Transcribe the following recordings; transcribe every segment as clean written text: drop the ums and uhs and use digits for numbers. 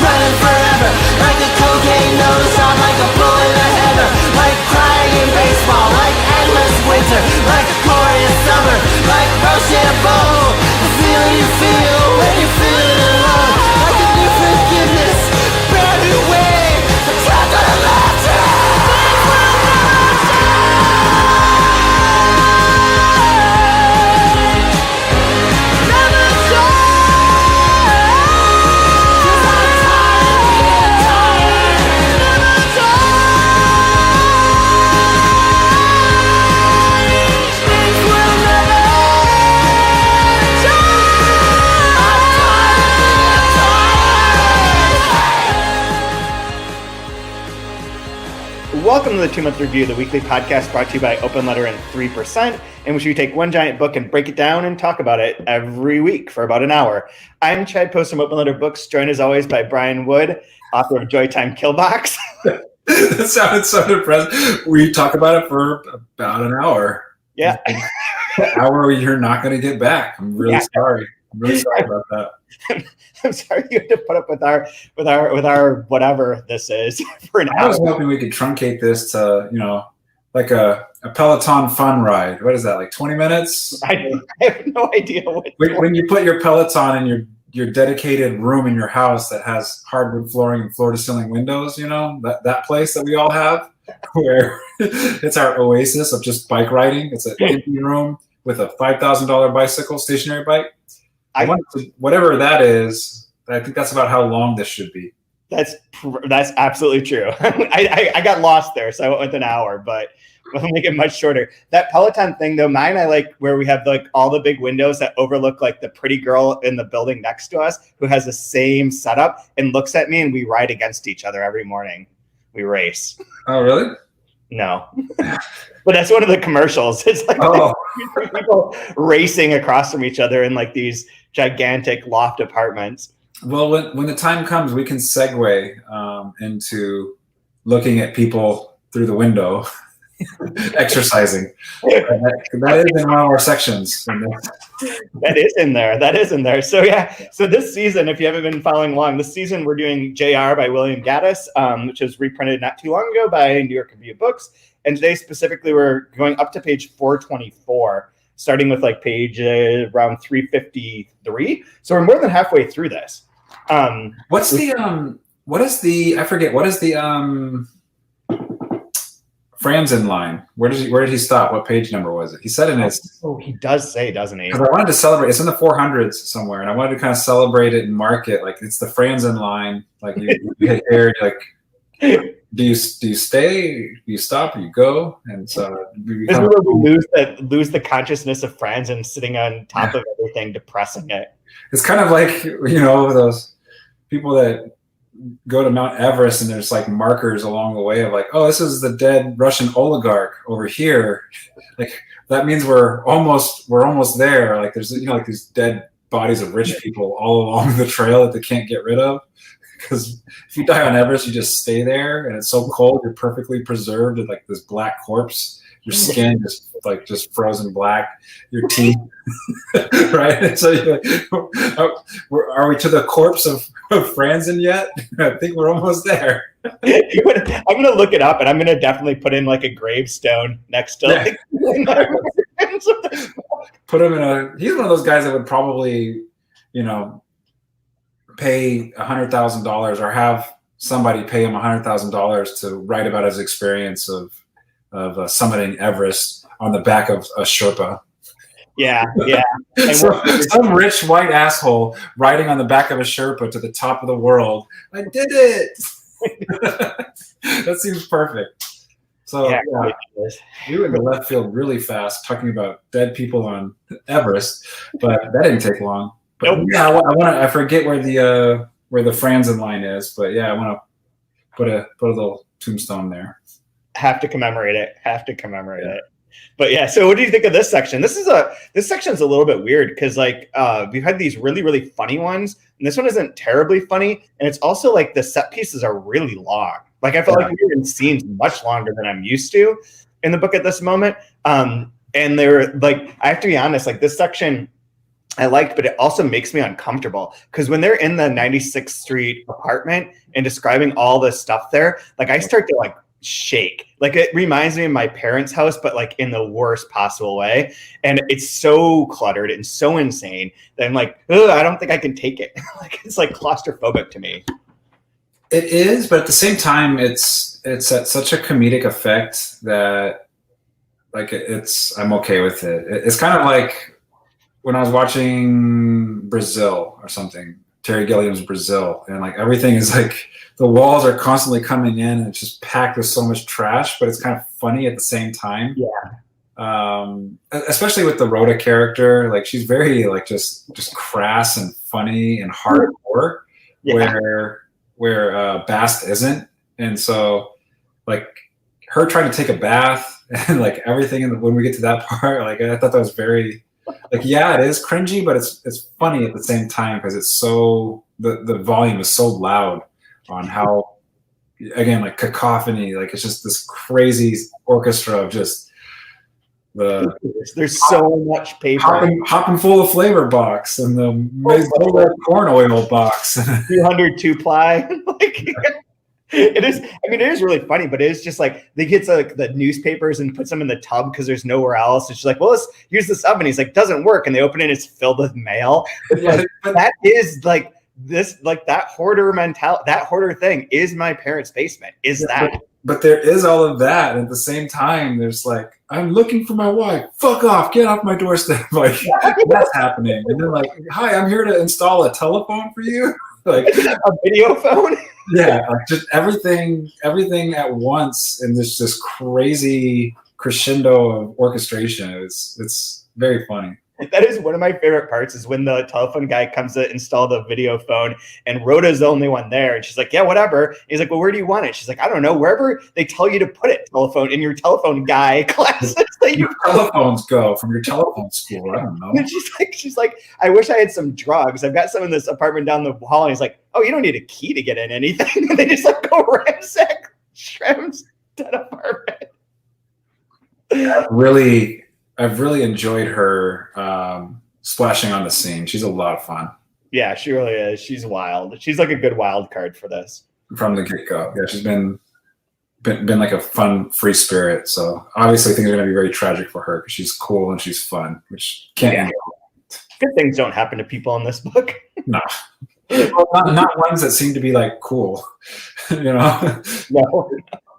running forever, like a cocaine nose job, like a bullet in the header, like crying in baseball, like endless winter, like a glorious summer, like Rochambeau, the feeling you feel when you're feeling alone, like a new forgiveness, brand new way, a track on a ladder. Welcome to the 2-Month Review, the weekly podcast brought to you by Open Letter and 3%, in which we take one giant book and break it down and talk about it every week for about an hour. I'm Chad Post from Open Letter Books, joined as always by Brian Wood, author of Joytime Killbox. That sounded so depressing. We talk about it for about an hour. Yeah. An hour you're not going to get back. I'm really sorry. I'm really sorry about that. I'm sorry you had to put up with our whatever this is for an hour. I was hoping we could truncate this to, like a Peloton fun ride. What is that, like 20 minutes? I have no idea when you put your Peloton in your dedicated room in your house that has hardwood flooring and floor-to-ceiling windows, that place that we all have, where it's our oasis of just bike riding. It's an empty room with a $5,000 bicycle, stationary bike. Whatever that is, I think that's about how long this should be. That's absolutely true. I got lost there, so I went with an hour, but we'll make it much shorter. That Peloton thing, though, mine I like where we have like all the big windows that overlook like the pretty girl in the building next to us who has the same setup and looks at me, and we ride against each other every morning. We race. Oh, really? No. But that's one of the commercials. It's like people racing across from each other in like these gigantic loft apartments. Well, when the time comes, we can segue into looking at people through the window, exercising. That is in one of our sections. That is in there. So yeah. So this season, if you haven't been following along, this season we're doing JR by William Gaddis, which was reprinted not too long ago by New York Review of Books. And today specifically, we're going up to page 424, starting with like page around 353. So we're more than halfway through this. What is the Franzen line? Where did he stop? What page number was it? He said in his... Oh, he does say, doesn't he? Because I wanted to celebrate. It's in the 400s somewhere, and I wanted to kind of celebrate it and mark it. Like, it's the Franzen line. Like, you hit there, like... Do you stay? Do you stop? Or you go? And so this is where we lose the consciousness of Franzen sitting on top of everything, depressing it. It's kind of like those people that go to Mount Everest and there's like markers along the way of like, oh, this is the dead Russian oligarch over here. Like that means we're almost there. Like there's like these dead bodies of rich people all along the trail that they can't get rid of. Because if you die on Everest, you just stay there, and it's so cold, you're perfectly preserved with like this black corpse. Your skin just frozen black. Your teeth, right? And so you're like, are we to the corpse of Franzen yet? I think we're almost there. I'm gonna look it up, and I'm gonna definitely put in like a gravestone next to. Like, put him in a. He's one of those guys that would probably, pay $100,000 or have somebody pay him $100,000 to write about his experience of summiting Everest on the back of a Sherpa. Yeah. So, some rich white asshole riding on the back of a Sherpa to the top of the world. I did it. That seems perfect. So we went to left field really fast talking about dead people on Everest, but that didn't take long. But nope. Yeah, I forget where the Franzen line is, but yeah, I want to put a little tombstone there. Have to commemorate it. it. But yeah, so what do you think of this section? This section's a little bit weird because like we've had these really, really funny ones, and this one isn't terribly funny, and it's also like the set pieces are really long. Like I felt like we were in scenes much longer than I'm used to in the book at this moment. And they're like, I have to be honest, like this section, I liked, but it also makes me uncomfortable because when they're in the 96th Street apartment and describing all this stuff there, like I start to like shake. Like it reminds me of my parents' house, but like in the worst possible way. And it's so cluttered and so insane that I'm like, ugh, I don't think I can take it. Like it's like claustrophobic to me. It is, but at the same time, it's at such a comedic effect that like I'm okay with it. It's kind of like when I was watching Brazil or something, Terry Gilliam's Brazil, and like everything is like the walls are constantly coming in and it's just packed with so much trash, but it's kind of funny at the same time. Yeah. Especially with the Rhoda character, like she's very like just crass and funny and hardcore, where Bast isn't, and so like her trying to take a bath and like everything when we get to that part, like I thought that was very. Like, yeah, it is cringy, but it's funny at the same time because it's so the volume is so loud on how, again, like cacophony, like it's just this crazy orchestra of just there's so much paper, hopping full of flavor box and the corn oil box, 202 ply, like. It is. I mean, it is really funny, but it is just like they get like the newspapers and puts them in the tub because there's nowhere else. And she's like, "Well, let's use this oven." He's like, "Doesn't work," and they open it, it's filled with mail. Like, that is like this, like that hoarder mentality. That hoarder thing is my parents' basement. Is that? But there is all of that, and at the same time, there's like, "I'm looking for my wife. Fuck off! Get off my doorstep!" Like that's happening, and then like, "Hi, I'm here to install a telephone for you." Like a video phone. Yeah, like just everything at once in this just crazy crescendo of orchestration. It's very funny. That is one of my favorite parts is when the telephone guy comes to install the video phone and Rhoda's the only one there. And she's like, yeah, whatever. He's like, well, where do you want it? She's like, I don't know, wherever they tell you to put it, telephone in your telephone guy classes. That you telephones go from your telephone school. I don't know. And she's like, I wish I had some drugs. I've got some in this apartment down the hall. And he's like, oh, you don't need a key to get in anything. And they just like go ransack Shrem's dead apartment. I've really enjoyed her splashing on the scene. She's a lot of fun. Yeah, she really is. She's wild. She's like a good wild card for this. From the get-go. Yeah, she's been like a fun, free spirit. So obviously things are going to be very tragic for her because she's cool and she's fun, which can't handle. Good things don't happen to people in this book. No. Well, not ones that seem to be like cool, you know? No.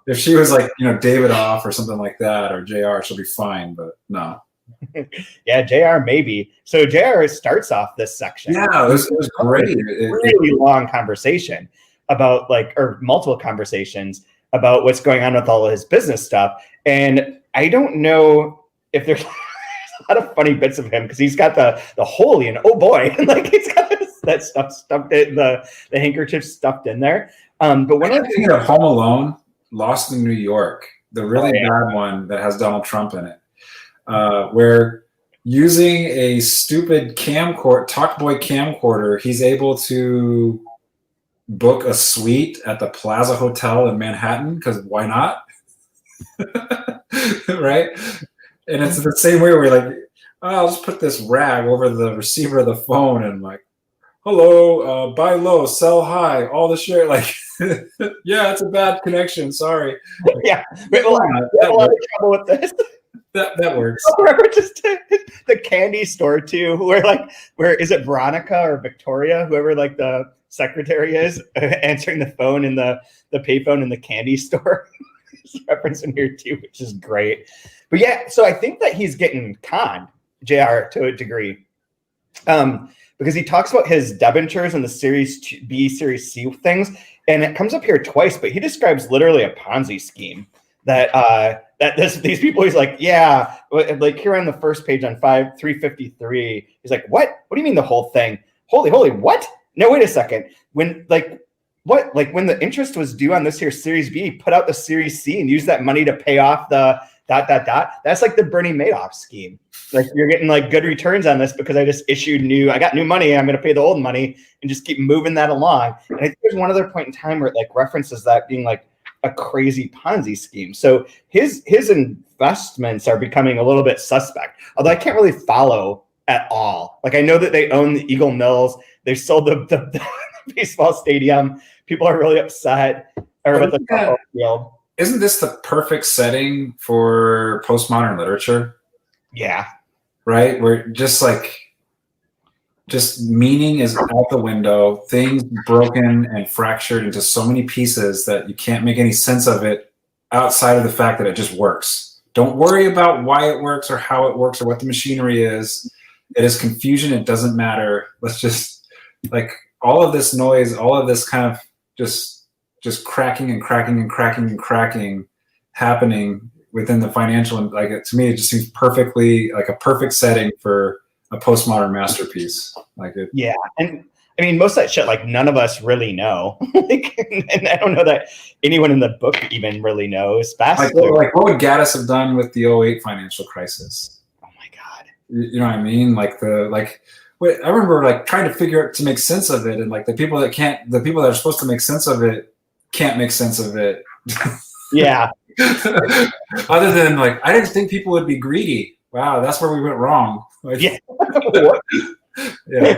If she was like, David off or something like that, or JR, she'll be fine, but no. Yeah, JR maybe. So JR starts off this section. Yeah, it was great. Really long conversation about or multiple conversations about what's going on with all of his business stuff. And I don't know if there's a lot of funny bits of him because he's got the holy and oh boy, and like he's got that stuff stuffed in the handkerchief stuffed in there. But when I'm thinking of Home Alone, Lost in New York, the really bad one that has Donald Trump in it, where using a stupid Talkboy camcorder, he's able to book a suite at the Plaza Hotel in Manhattan because why not? Right? And it's the same way where you're like, I'll just put this rag over the receiver of the phone and like, hello, buy low, sell high, all the shit. Like, yeah, it's a bad connection. Sorry. Yeah, we have a lot of trouble with this. That works. Remember just the candy store too, where is it Veronica or Victoria, whoever like the secretary is, answering the phone in the payphone in the candy store. It's referenced in here too, which is great. But yeah, so I think that he's getting conned, JR, to a degree. Because he talks about his debentures and the Series B, Series C things, and it comes up here twice, but he describes literally a Ponzi scheme that these people, he's like, yeah, like here on the first page on 353, he's like, what do you mean the whole thing? Holy, what? No, wait a second. When when the interest was due on this here Series B, put out the Series C and use that money to pay off the ... That's like the Bernie Madoff scheme. Like you're getting like good returns on this because I just I got new money. I'm going to pay the old money and just keep moving that along. And I think there's one other point in time where it like references that being like a crazy Ponzi scheme. So his investments are becoming a little bit suspect. Although I can't really follow at all. Like I know that they own the Eagle Mills. They sold the baseball stadium. People are really upset about the football field. Isn't this the perfect setting for postmodern literature? Yeah. Right? Where just meaning is out the window, things broken and fractured into so many pieces that you can't make any sense of it outside of the fact that it just works. Don't worry about why it works or how it works or what the machinery is. It is confusion. It doesn't matter. Let's just like all of this noise, all of this kind of just cracking and cracking and cracking and cracking happening within the financial, and like to me, it just seems perfectly like a perfect setting for a postmodern masterpiece. Like it. Yeah, and I mean, most of that shit, like none of us really know. And I don't know that anyone in the book even really knows. Like what would Gaddis have done with the 2008 financial crisis? Oh my God. You know what I mean? I remember like trying to figure out to make sense of it, and like the people that are supposed to make sense of it can't make sense of it. Yeah. Other than like, I didn't think people would be greedy. Wow, that's where we went wrong. Like, yeah. Yeah.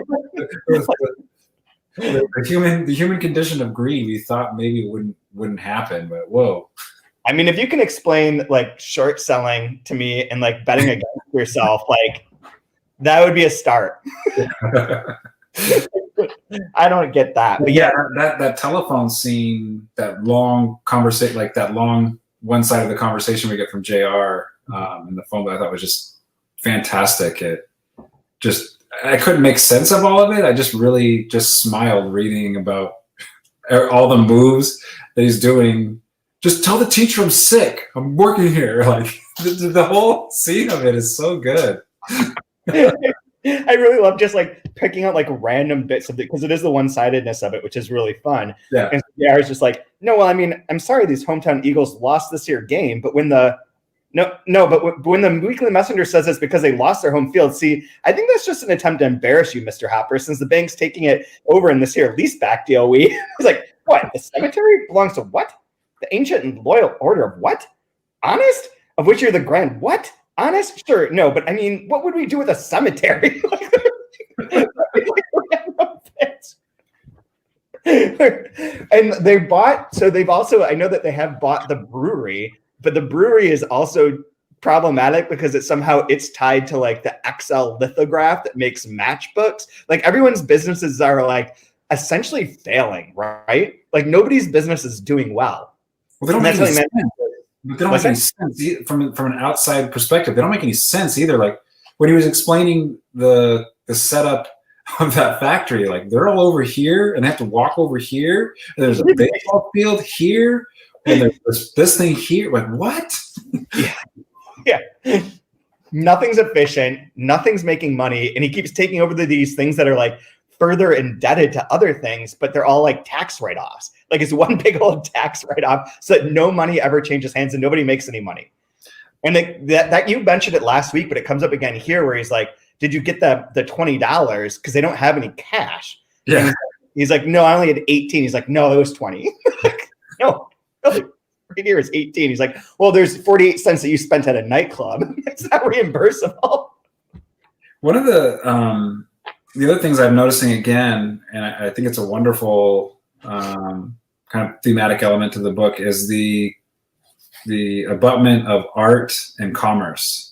The human condition of greed, we thought maybe wouldn't happen, but whoa. I mean, if you can explain like short selling to me and like betting against yourself, like that would be a start. I don't get that. But yeah, that telephone scene, that long conversation, like that long one side of the conversation we get from JR in the phone, that I thought was just fantastic. I couldn't make sense of all of it. I just really just smiled reading about all the moves that he's doing. Just tell the teacher I'm sick. I'm working here. Like the whole scene of it is so good. I really love just like picking out like random bits of it because it is the one-sidedness of it, which is really fun. Yeah. And JR is just like, no, well, I mean, I'm sorry these hometown Eagles lost this year game, but when the Weekly Messenger says it's because they lost their home field, see, I think that's just an attempt to embarrass you, Mr. Hopper, since the bank's taking it over in this here leaseback deal. It's like, what? The cemetery belongs to what? The ancient and loyal order of what? Honest? Of which you're the grand what? Honest? Sure, no, but I mean, what would we do with a cemetery? And they've also, I know that they have bought the brewery, but the brewery is also problematic because it's tied to like the XL lithograph that makes matchbooks. Like everyone's businesses are like essentially failing, right? Like nobody's business is doing well. Well, they don't make any sense. They don't make any sense from an outside perspective. They don't make any sense either. Like when he was explaining the setup of that factory, like they're all over here and they have to walk over here. And there's a baseball field here, and there's this thing here. Like what? Yeah. Nothing's efficient. Nothing's making money, and he keeps taking over these things that are like further indebted to other things, but they're all like tax write-offs. Like it's one big old tax write-off so that no money ever changes hands and nobody makes any money. And that you mentioned it last week, but it comes up again here where he's like, did you get the $20? Because they don't have any cash. Yeah. And he's like, no, I only had 18. He's like, no, it was 20. no, right here is 18. He's like, well, there's 48 cents that you spent at a nightclub. It's not reimbursable. One of the other things I'm noticing again, and I think it's a wonderful kind of thematic element to the book, is the abutment of art and commerce.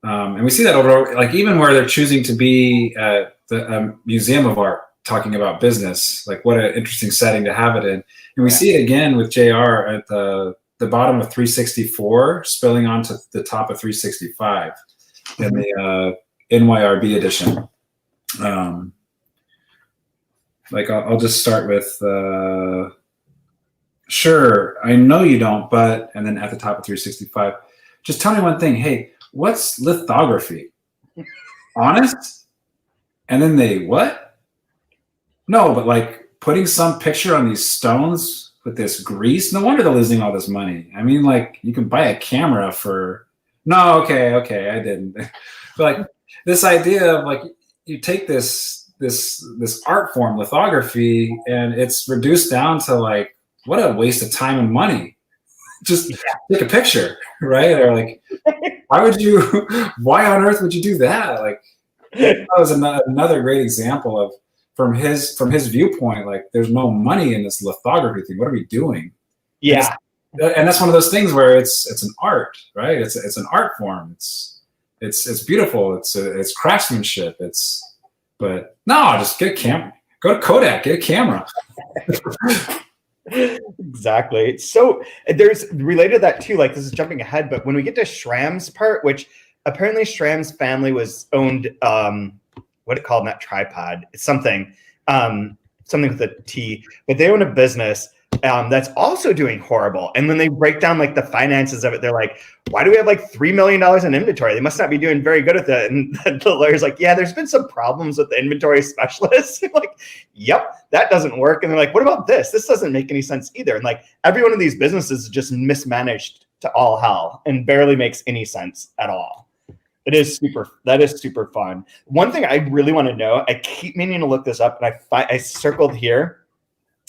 And we see that over, like even where they're choosing to be at the Museum of Art talking about business, like what an interesting setting to have it in. And we see it again with JR at the bottom of 364 spilling onto the top of 365 in the NYRB edition. Like I'll just start with sure, I know you don't, but, and then at the top of 365, just tell me one thing. Hey, what's lithography? Honest? And then they, what? No, but like putting some picture on these stones with this grease. No wonder they're losing all this money. I mean, like you can buy a camera for, no, okay, I didn't. But like this idea of like, you take this art form, lithography, and it's reduced down to like, what a waste of time and money. Just take a picture, right? Or like, why on earth would you do that? Like, that was another great example of from his viewpoint, like there's no money in this lithography thing. What are we doing? Yeah. And that's one of those things where it's an art, right? It's an art form. It's beautiful. It's craftsmanship. But no, just get a camera. Go to Kodak, get a camera. Exactly. So there's related to that too, like this is jumping ahead, but when we get to Schramm's part, which apparently Schramm's family was owned, what it called, not tripod, it's something with a T, but they own a business that's also doing horrible. And when they break down like the finances of it, they're like, why do we have like $3 million in inventory? They must not be doing very good at it. And the lawyer's like, yeah, there's been some problems with the inventory specialists. Like, yep, that doesn't work. And they're like, what about this? This doesn't make any sense either. And like every one of these businesses is just mismanaged to all hell and barely makes any sense at all. That is super fun. One thing I really want to know, I keep meaning to look this up, and I circled here,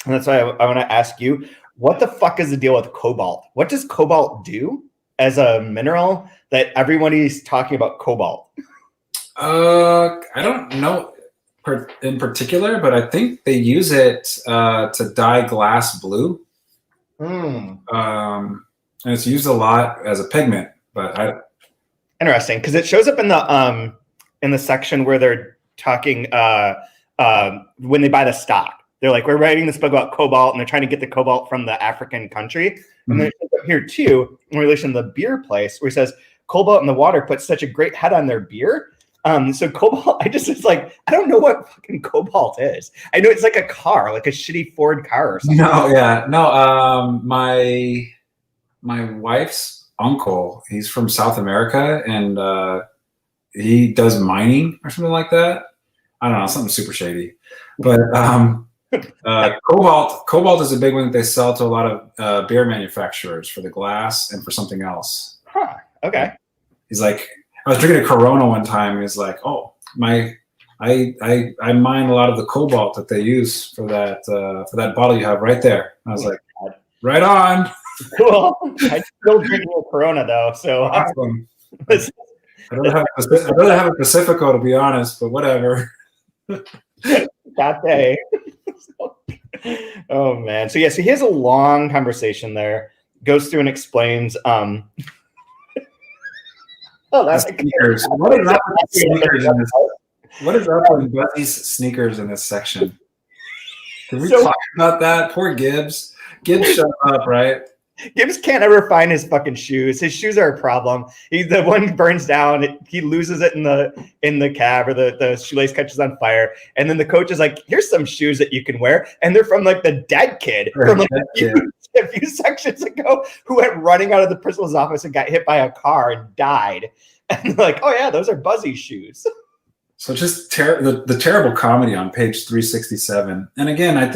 and that's why I want to ask you, what the fuck is the deal with cobalt? What does cobalt do as a mineral that everybody's talking about cobalt? I don't know in particular, but I think they use it to dye glass blue. And it's used a lot as a pigment, but Interesting, because it shows up in the section where they're talking when they buy the stock. They're like, we're writing this book about cobalt, and they're trying to get the cobalt from the African country. Mm-hmm. And then it shows up here too, in relation to the beer place, where he says cobalt in the water puts such a great head on their beer. So cobalt, it's like, I don't know what fucking cobalt is. I know it's like a car, like a shitty Ford car or something. No, my wife's uncle, he's from South America, and he does mining or something like that. I don't know, something super shady. But cobalt is a big one that they sell to a lot of beer manufacturers for the glass and for something else. Huh. Okay. He's like, I was drinking a Corona one time, and he's like, oh, I mine a lot of the cobalt that they use for that bottle you have right there. And I was like, right on. Cool. I'm still drinking a Corona though, so awesome. I'd rather have a Pacifico, to be honest, but whatever. That day. Oh man. So yeah, so he has a long conversation there, goes through and explains that's sneakers. What is up with sneakers in this? What is up with Buzzy's sneakers in this section? Can we talk about that? Poor Gibbs. Gibbs shut up, right? Gibbs can't ever find his fucking shoes. His shoes are a problem. The one burns down. He loses it in the cab, or the shoelace catches on fire. And then the coach is like, "Here's some shoes that you can wear." And they're from like the dead kid from like a few sections ago, who went running out of the principal's office and got hit by a car and died. And they're like, "Oh yeah, those are Buzzy's shoes." So just the terrible comedy on page 367. And again, I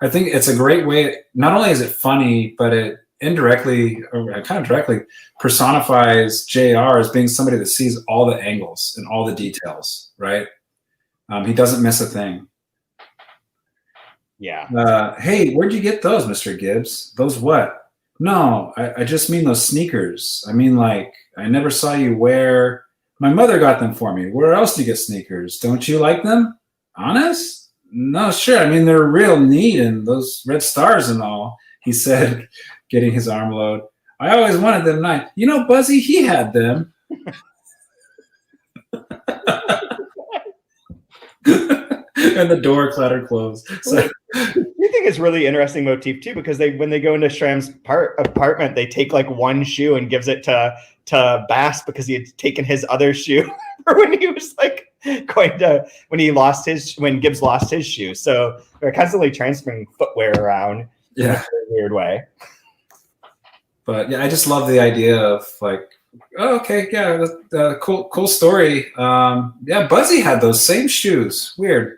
think it's a great way. Not only is it funny, but it indirectly, or kind of directly, personifies JR as being somebody that sees all the angles and all the details, right? He doesn't miss a thing. Yeah. Hey, where'd you get those, Mr. Gibbs? Those what? No, I just mean those sneakers. I mean, like, I never saw you wear. My mother got them for me. Where else do you get sneakers? Don't you like them? Honest? No, sure. I mean, they're real neat, and those red stars and all, he said, getting his arm low. I always wanted them nice. You know, Buzzy, he had them. And the door clattered closed. So, you think it's really interesting motif too, because when they go into Schramm's apartment, they take like one shoe and gives it to Bass because he had taken his other shoe when he was like when Gibbs lost his shoe. So they're constantly transferring footwear around in a weird way. But yeah, I just love the idea of like, oh, okay, yeah, cool story. Yeah, Buzzy had those same shoes. Weird.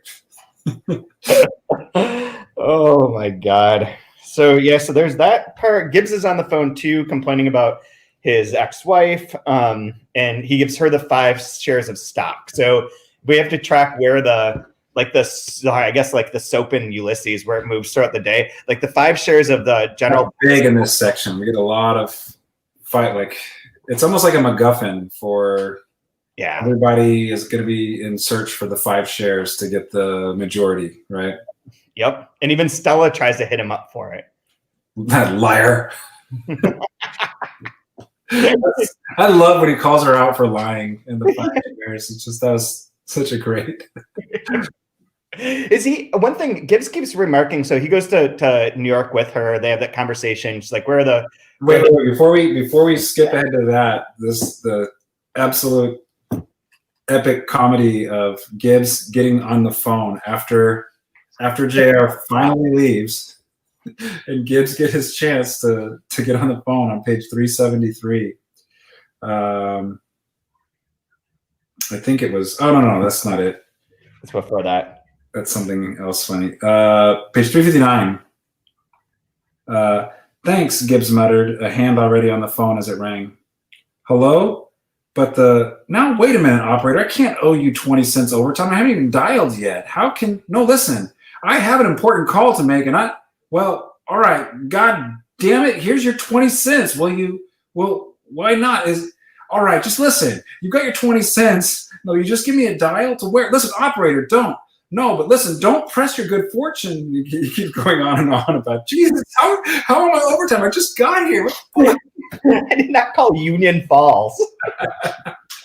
Oh my God. So yeah, so there's that part. Gibbs is on the phone too, complaining about his ex-wife, and he gives her the 5 shares of stock. So we have to track where the soap in Ulysses, where it moves throughout the day. Like the 5 shares of the general. Big in this section. We get a lot of fight. Like it's almost like a MacGuffin for Yeah. Everybody is going to be in search for the 5 shares to get the majority, right? Yep. And even Stella tries to hit him up for it. That liar. I love when he calls her out for lying in the 5 shares. It's just, that was such a great. Is he one thing Gibbs keeps remarking? So he goes to New York with her. They have that conversation. She's like, "Where are the?" Wait, before we skip ahead to that, the absolute epic comedy of Gibbs getting on the phone after JR finally leaves, and Gibbs get his chance to get on the phone on page 373. I think it was. Oh no, that's not it. It's before that. That's something else funny. Page 359. Thanks, Gibbs muttered, a hand already on the phone as it rang. Hello? But now wait a minute, operator. I can't owe you 20 cents overtime. I haven't even dialed yet. No, listen. I have an important call to make, and all right. God damn it. Here's your 20 cents. Why not? All right, just listen. You got your 20 cents. No, you just give me a dial to where? Listen, operator, don't. No, but listen, don't press your good fortune. You keep going on and on about, Jesus, how am I overtime? I just got here. I did not call Union Falls.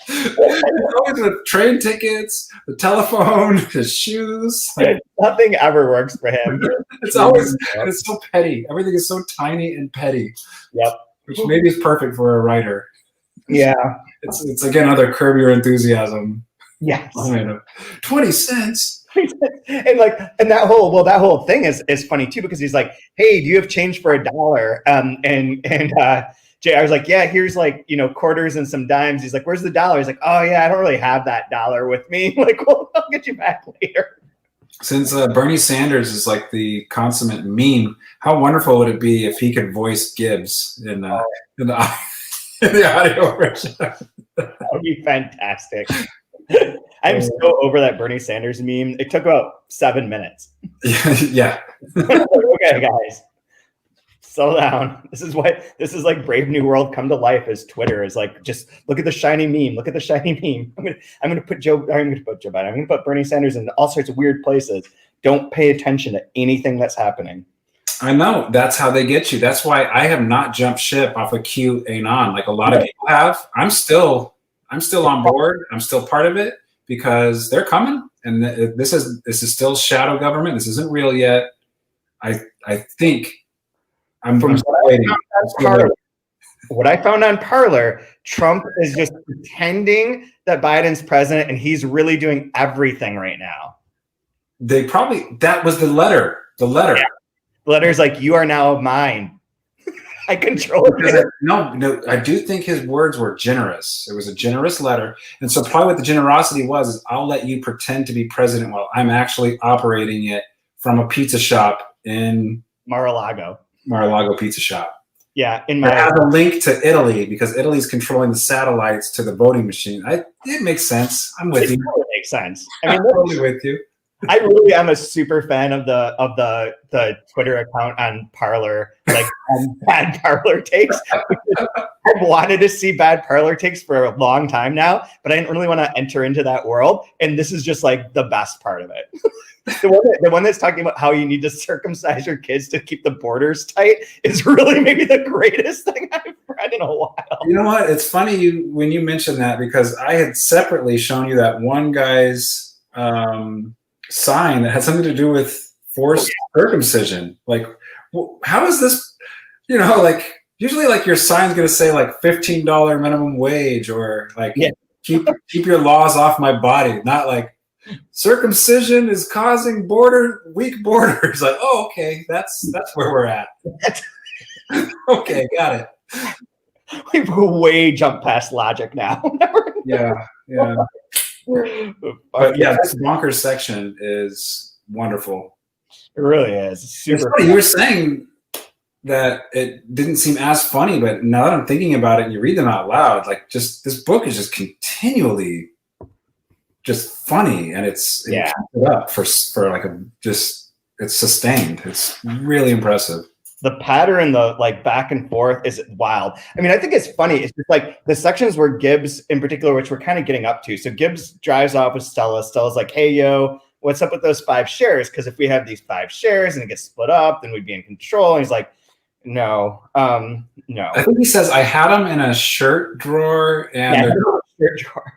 Always with train tickets, the telephone, his shoes. Nothing ever works for him. It's so petty. Everything is so tiny and petty. Yep. Which maybe is perfect for a writer. Yeah. It's again another Curb Your Enthusiasm. Yes. 20 cents. And that whole thing is funny too, because he's like, "Hey, do you have change for $1?" And JR's like, "Yeah, here's quarters and some dimes." He's like, "Where's the dollar?" He's like, "Oh yeah, I don't really have that dollar with me." Like, well, I'll get you back later. Since Bernie Sanders is like the consummate meme, how wonderful would it be if he could voice Gibbs in the audio version? That would be fantastic. I'm so over that Bernie Sanders meme. It took about 7 minutes. Yeah. Okay, guys, slow down. This is like Brave New World come to life. As Twitter is like, just look at the shiny meme. Look at the shiny meme. I'm gonna put Joe Biden. I'm gonna put Bernie Sanders in all sorts of weird places. Don't pay attention to anything that's happening. I know. That's how they get you. That's why I have not jumped ship off of QAnon like a lot of people have. I'm still on board. I'm still part of it because they're coming, and this is still shadow government. This isn't real yet. I think I'm waiting. What I found on Parler, Trump is just pretending that Biden's president, and he's really doing everything right now. That was the letter. The letter. Yeah. The letter's like, "You are now mine. I control it." No, I do think his words were generous. It was a generous letter. And so probably what the generosity was is, I'll let you pretend to be president while I'm actually operating it from a pizza shop in Mar-a-Lago pizza shop. Yeah. I have a link to Italy because Italy's controlling the satellites to the voting machine. It makes sense. I'm with you. It totally makes sense. I mean, I'm totally with you. I really am a super fan of the Twitter account on Parler, like bad Parler takes. I've wanted to see bad Parler takes for a long time now, but I didn't really want to enter into that world. And this is just like the best part of it. The one that's talking about how you need to circumcise your kids to keep the borders tight is really maybe the greatest thing I've read in a while. You know what? It's funny when you mentioned that, because I had separately shown you that one guy's sign that had something to do with forced circumcision. Like, how is this? Usually like your sign's going to say like $15 minimum wage, or like keep your laws off my body, not like circumcision is causing weak borders. Like, oh, okay, that's where we're at. Okay, got it. We've way jumped past logic now. Yeah. But yeah, this bonkers section is wonderful. It really is. It's super funny. You were saying that it didn't seem as funny, but now that I'm thinking about it and you read them out loud, like, just this book is just continually just funny, and it's up for like it's sustained. It's really impressive. the pattern, the like back and forth is wild. I mean, I think it's funny. It's just like the sections where Gibbs in particular, which we're kind of getting up to. So Gibbs drives off with Stella. Stella's like, hey, yo, what's up with those 5 shares? Because if we have these 5 shares and it gets split up, then we'd be in control. And he's like, no. I think he says, I had them in a shirt drawer and shirt drawer.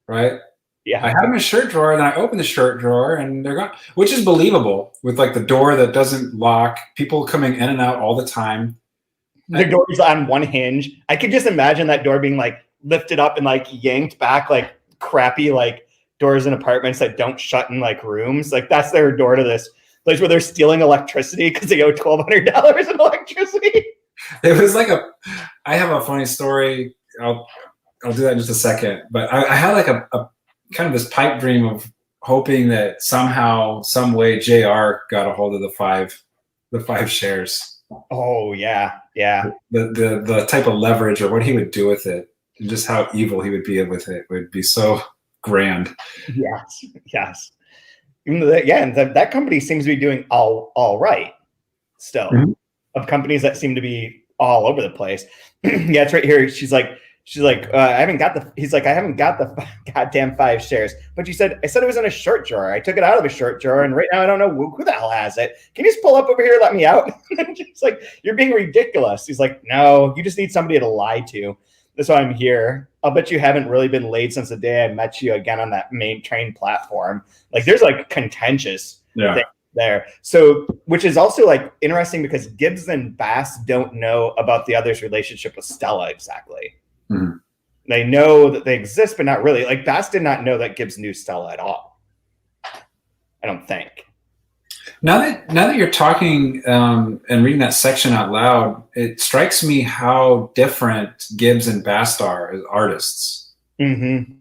Right? Yeah. I had them in a shirt drawer, and then I opened the shirt drawer, and they're gone, which is believable with like the door that doesn't lock, people coming in and out all the time. The door is on one hinge. I could just imagine that door being like lifted up and like yanked back, like crappy like doors in apartments that don't shut in like rooms. Like that's their door to this place where they're stealing electricity because they owe $1,200 in electricity. It was like I have a funny story. I'll do that in just a second. But I had like a kind of this pipe dream of hoping that somehow, some way, JR got a hold of the five shares. Oh yeah, yeah. The type of leverage or what he would do with it, and just how evil he would be with it would be so grand. Yes. Even though that company seems to be doing all right still. Mm-hmm. Of companies that seem to be all over the place. Yeah, it's right here. She's like, I haven't got the goddamn 5 shares. But I said it was in a shirt drawer. I took it out of a shirt drawer, and right now I don't know who the hell has it. Can you just pull up over here and let me out? And she's like, you're being ridiculous. He's like, no, you just need somebody to lie to. That's why I'm here. I'll bet you haven't really been laid since the day I met you again on that main train platform. Like there's like contentious things there. So, which is also like interesting because Gibbs and Bass don't know about the other's relationship with Stella exactly. Mm-hmm. They know that they exist, but not really. Like Bass did not know that Gibbs knew Stella at all. I don't think. Now that you're talking and reading that section out loud, it strikes me how different Gibbs and Bass are as artists. Mm-hmm.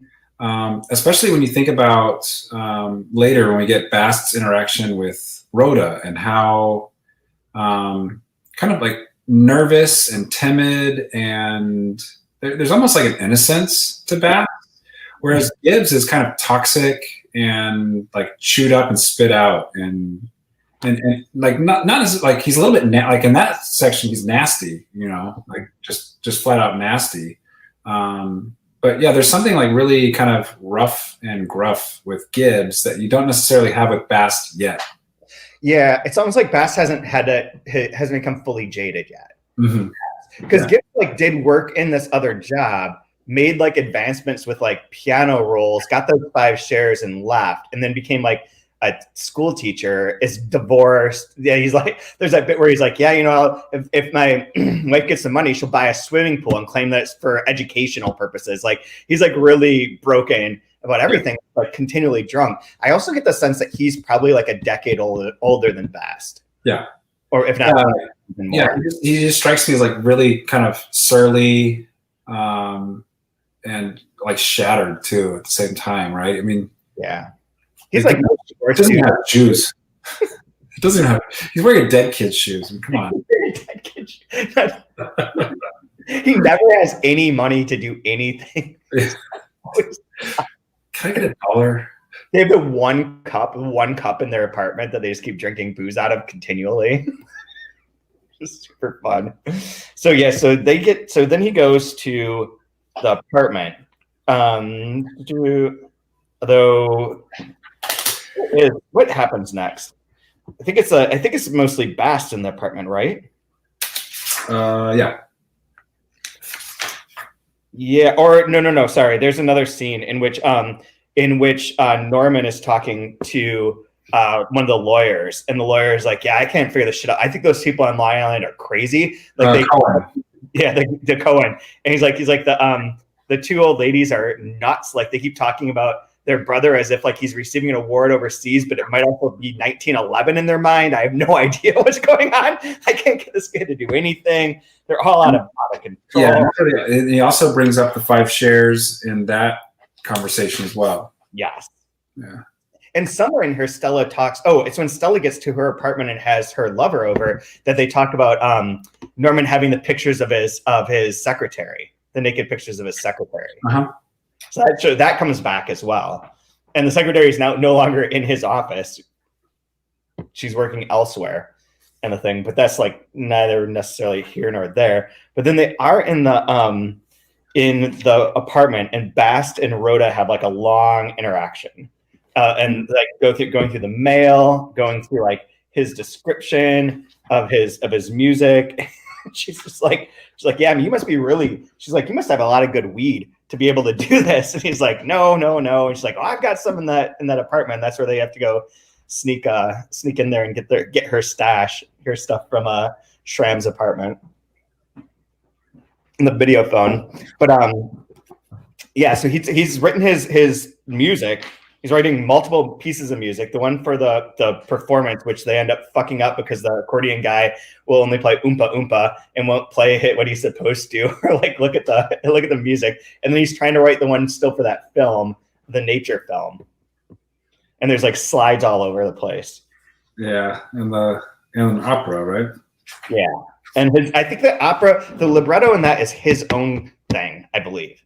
Especially when you think about later when we get Bast's interaction with Rhoda and how kind of like nervous and timid, and there's almost like an innocence to Bast, whereas Gibbs is kind of toxic and like chewed up and spit out and like not as like he's a little bit like in that section he's nasty, like just flat out nasty. But yeah, there's something like really kind of rough and gruff with Gibbs that you don't necessarily have with Bast yet. Yeah, it's almost like Bast hasn't become fully jaded yet. Because Gibbs like did work in this other job, made like advancements with like piano rolls, got those 5 shares and left, and then became like a school teacher, is divorced. Yeah, he's like, there's that bit where he's like, yeah, if my wife gets some money, she'll buy a swimming pool and claim that it's for educational purposes. Like he's like really broken about everything, but continually drunk. I also get the sense that he's probably like a decade older than Bast. Yeah. Or if not even more. Yeah, he just strikes me as like really kind of surly and like shattered too at the same time, right? I mean, yeah. He's like, he doesn't have shoes. He doesn't have. He's wearing dead kid's shoes. I mean, come on. He never has any money to do anything. Can I get $1? They have the one cup in their apartment that they just keep drinking booze out of continually. Just super fun. So then he goes to the apartment. What happens next? I think it's mostly Bast in the apartment, right? Yeah. Yeah, or no. Sorry, there's another scene in which Norman is talking to one of the lawyers, and the lawyer is like, "Yeah, I can't figure this shit out. I think those people on Long Island are crazy." Like Cohen. Yeah, the Cohen, and he's like the 2 old ladies are nuts. Like they keep talking about their brother as if like he's receiving an award overseas, but it might also be 1911 in their mind. I have no idea what's going on. I can't get this kid to do anything. They're all out of control. Yeah, and he also brings up the 5 shares in that conversation as well. Yes. Yeah. And somewhere in here, Stella talks. Oh, it's when Stella gets to her apartment and has her lover over that they talk about Norman having the pictures of his secretary, the naked pictures of his secretary. Uh-huh. So that comes back as well. And the secretary is now no longer in his office. She's working elsewhere. and the thing, but that's like neither necessarily here nor there. But then they are in the apartment, and Bast and Rhoda have like a long interaction, and like going through the mail, going through like his description of his music. She's like, yeah, I mean, you must be really. She's like, you must have a lot of good weed to be able to do this. And he's like, no. And she's like, oh, I've got some in that apartment. That's where they have to go sneak in there and get her stuff from Schramm's apartment in the video phone. But yeah, so he's written his music. He's writing multiple pieces of music. The one for the performance, which they end up fucking up because the accordion guy will only play oompa oompa and won't play what he's supposed to, or like look at the music. And then he's trying to write the one still for that film, the nature film. And there's like slides all over the place. Yeah, and an opera, right? Yeah, and I think the libretto in that is his own thing, I believe.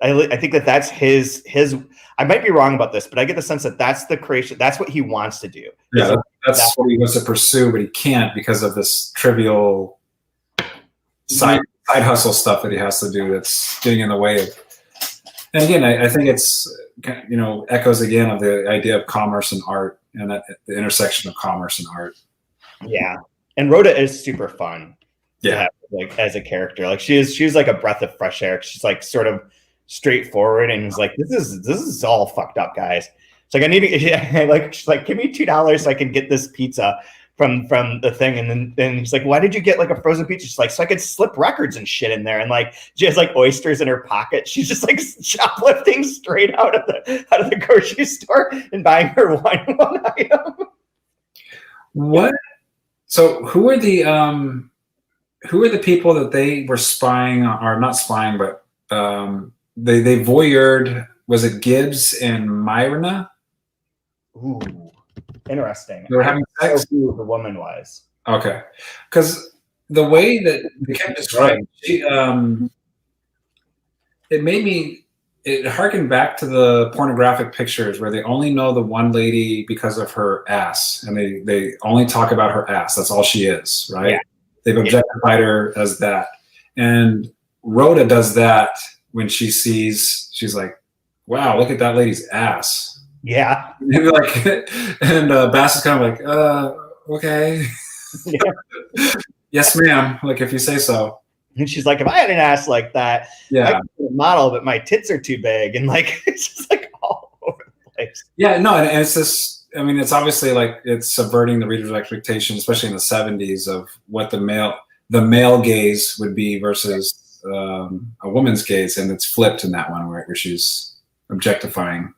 I think that's his. I might be wrong about this, but I get the sense that that's the creation. That's what he wants to do. Yeah, that's what he wants to pursue, but he can't because of this trivial side hustle stuff that he has to do that's getting in the way of. And again, I think it's echoes again of the idea of commerce and art, and that the intersection of commerce and art. Yeah, and Rhoda is super fun. Yeah, like as a character, like she's like a breath of fresh air. She's like sort of straightforward, and he's like, this is all fucked up, guys. It's like, I need to she's like, give me $2 so I can get this pizza from the thing. And then he's like, why did you get like a frozen pizza? She's like, so I could slip records and shit in there. And like, she has like oysters in her pocket. She's just like shoplifting straight out of the grocery store and buying her one item. What? So who are the people that they were spying, or not spying, but they voyeured? Was it Gibbs and Myrna? Ooh, interesting. They were having sex. Who the woman was? Okay, because the way that they kept describing, it harkened back to the pornographic pictures where they only know the one lady because of her ass, and they only talk about her ass. That's all she is, right? Yeah. They've objectified her as that, and Rhoda does that when she's like, wow, look at that lady's ass. Yeah. And Bass is kind of like, okay. Yeah. Yes, ma'am. Like, if you say so. And she's like, if I had an ass like that, yeah, I could be a model, but my tits are too big. And like, it's just like all over the place. Yeah, no, and it's this, I mean, it's obviously like it's subverting the reader's expectation, especially in the 70s, of what the male gaze would be versus a woman's gaze. And it's flipped in that one where she's objectifying.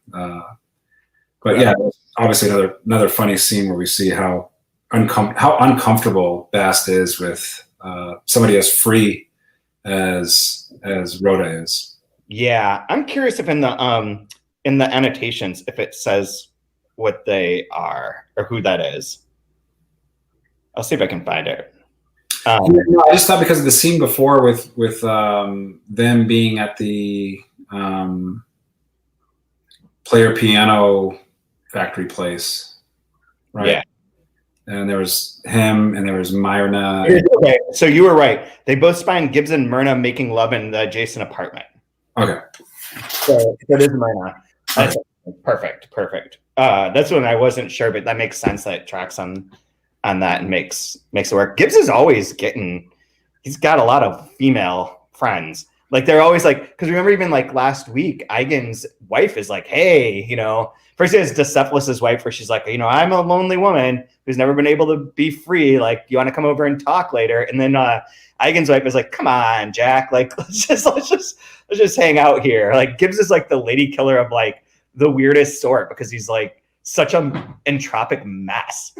But yeah, obviously another funny scene where we see how uncomfortable Bast is with somebody as free as Rhoda is. Yeah, I'm curious if in the annotations if it says what they are or who that is. I'll see if I can find it. No, I just thought because of the scene before with them being at the player piano factory place, right? Yeah. And there was him, and there was Myrna. Okay, so you were right. They both spy on Gibbs and Myrna making love in the adjacent apartment. Okay. So it is Myrna. Okay. Perfect. That's when I wasn't sure, but that makes sense that it tracks on that and makes it work. Gibbs is always he's got a lot of female friends. Like they're always like, because remember even like last week, Eigen's wife is like, hey, first it's Decephalus' wife where she's like, I'm a lonely woman who's never been able to be free. Like, you want to come over and talk later? And then Eigen's wife is like, come on, Jack, like let's just hang out here. Like Gibbs is like the lady killer of like the weirdest sort because he's like such an entropic mess.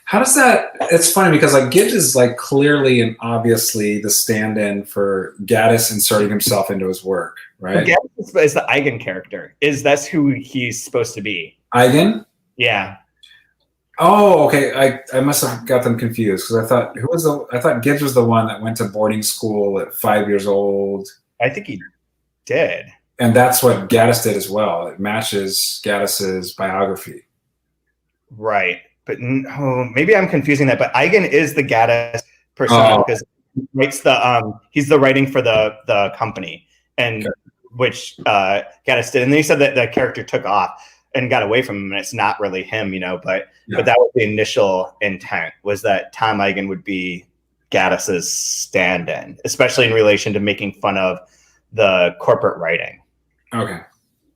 How does that? It's funny because like Gibbs is like clearly and obviously the stand-in for Gaddis inserting himself into his work, right? Gaddis is the Eigen character. That's who he's supposed to be. Eigen? Yeah. Oh, okay. I must have got them confused because I thought Gibbs was the one that went to boarding school at 5 years old. I think he did. And that's what Gaddis did as well. It matches Gaddis's biography. Right. but maybe I'm confusing that. But Eigen is the Gaddis persona because he writes he's the writing for the company, and which Gaddis did. And then he said that the character took off and got away from him, and it's not really him, but that was the initial intent, was that Tom Eigen would be Gaddis's stand-in, especially in relation to making fun of the corporate writing. Okay.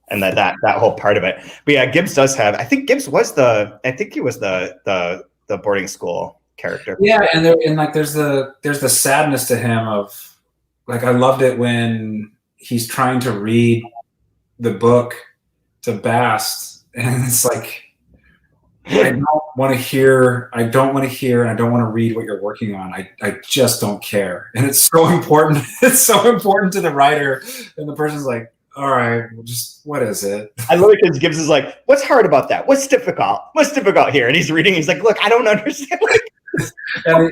And that whole part of it. But yeah, Gibbs does have, I think Gibbs was he was the boarding school character. Yeah, and there's the sadness to him of, like, I loved it when he's trying to read the book to Bast, and it's like, I don't want to hear, and I don't want to read what you're working on. I just don't care. And it's so important. It's so important to the writer, and the person's like, all right, well, just, what is it? I love it because Gibbs is like, what's hard about that? What's difficult? What's difficult here? And he's reading, he's like, look, I don't understand. and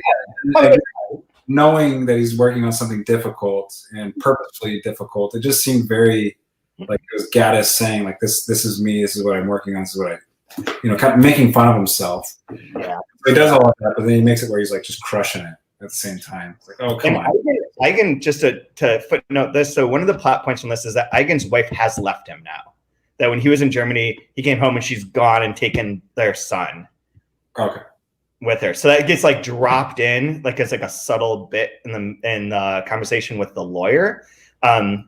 knowing that he's working on something difficult and purposefully difficult, it just seemed very, like, it was Gaddis saying, like, this is me, this is what I'm working on, this is what I, kind of making fun of himself. Yeah. So he does all of that, but then he makes it where he's like just crushing it at the same time. It's like, oh, come on. Eigen, just to footnote this, so one of the plot points from this is that Eigen's wife has left him now. That when he was in Germany, he came home and she's gone and taken their son with her. So that gets like dropped in, like it's like a subtle bit in the conversation with the lawyer,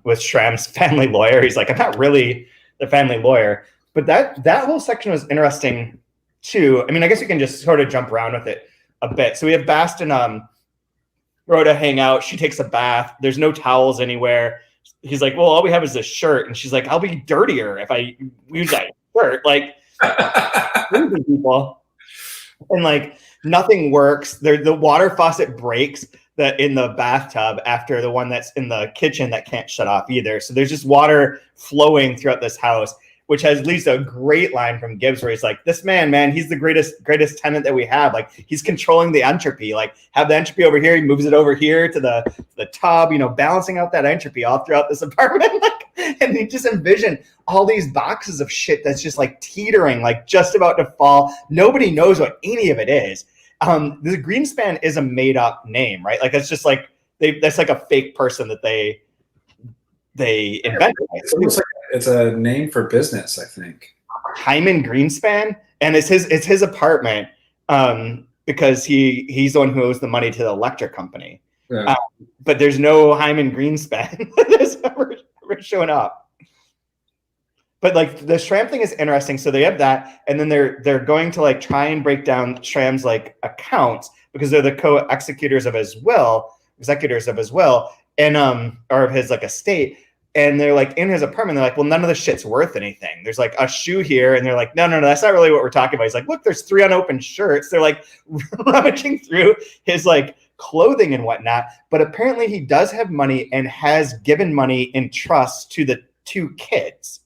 with Schramm's family lawyer. He's like, I'm not really the family lawyer. But that whole section was interesting too. I mean, I guess you can just sort of jump around with it a bit. So we have Bast and Rhoda hang out. She takes a bath. There's no towels anywhere. He's like, well, all we have is this shirt. And she's like, I'll be dirtier if I use that shirt. Like, people. And like, nothing works. The water faucet breaks in the bathtub after the one that's in the kitchen that can't shut off either. So there's just water flowing throughout this house, which leads to a great line from Gibbs where he's like, this man, he's the greatest tenant that we have. Like, he's controlling the entropy. Like, have the entropy over here, he moves it over here to the tub, balancing out that entropy all throughout this apartment. Like, and you just envision all these boxes of shit that's just like teetering, like just about to fall. Nobody knows what any of it is. The Greenspan is a made up name, right? Like, it's just like that's like a fake person that they invented. It's a name for business, I think. Hyman Greenspan, and it's his apartment, because he's the one who owes the money to the electric company. Yeah. But there's no Hyman Greenspan that's ever shown up. But like the Schramm thing is interesting. So they have that, and then they're going to like try and break down Schramm's like accounts because they're the co-executors of his will, and or of his like estate. And they're like in his apartment, they're like, well, none of the shit's worth anything. There's like a shoe here. And they're like, no, that's not really what we're talking about. He's like, look, there's 3 unopened shirts. They're like rummaging through his like clothing and whatnot. But apparently he does have money and has given money in trust to the 2 kids,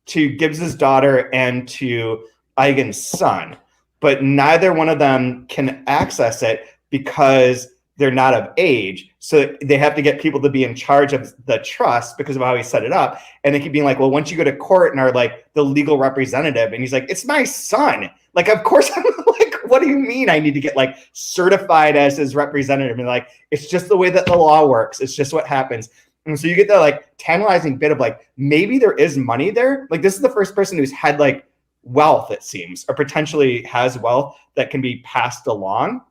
to Gibbs's daughter and to Eigen's son. But neither one of them can access it because they're not of age. So they have to get people to be in charge of the trust because of how he set it up. And they keep being like, well, once you go to court and are like the legal representative, and he's like, it's my son. Like, of course I'm like, what do you mean I need to get like certified as his representative? And like, it's just the way that the law works. It's just what happens. And so you get that like tantalizing bit of like, maybe there is money there. Like, this is the first person who's had like wealth, it seems, or potentially has wealth that can be passed along.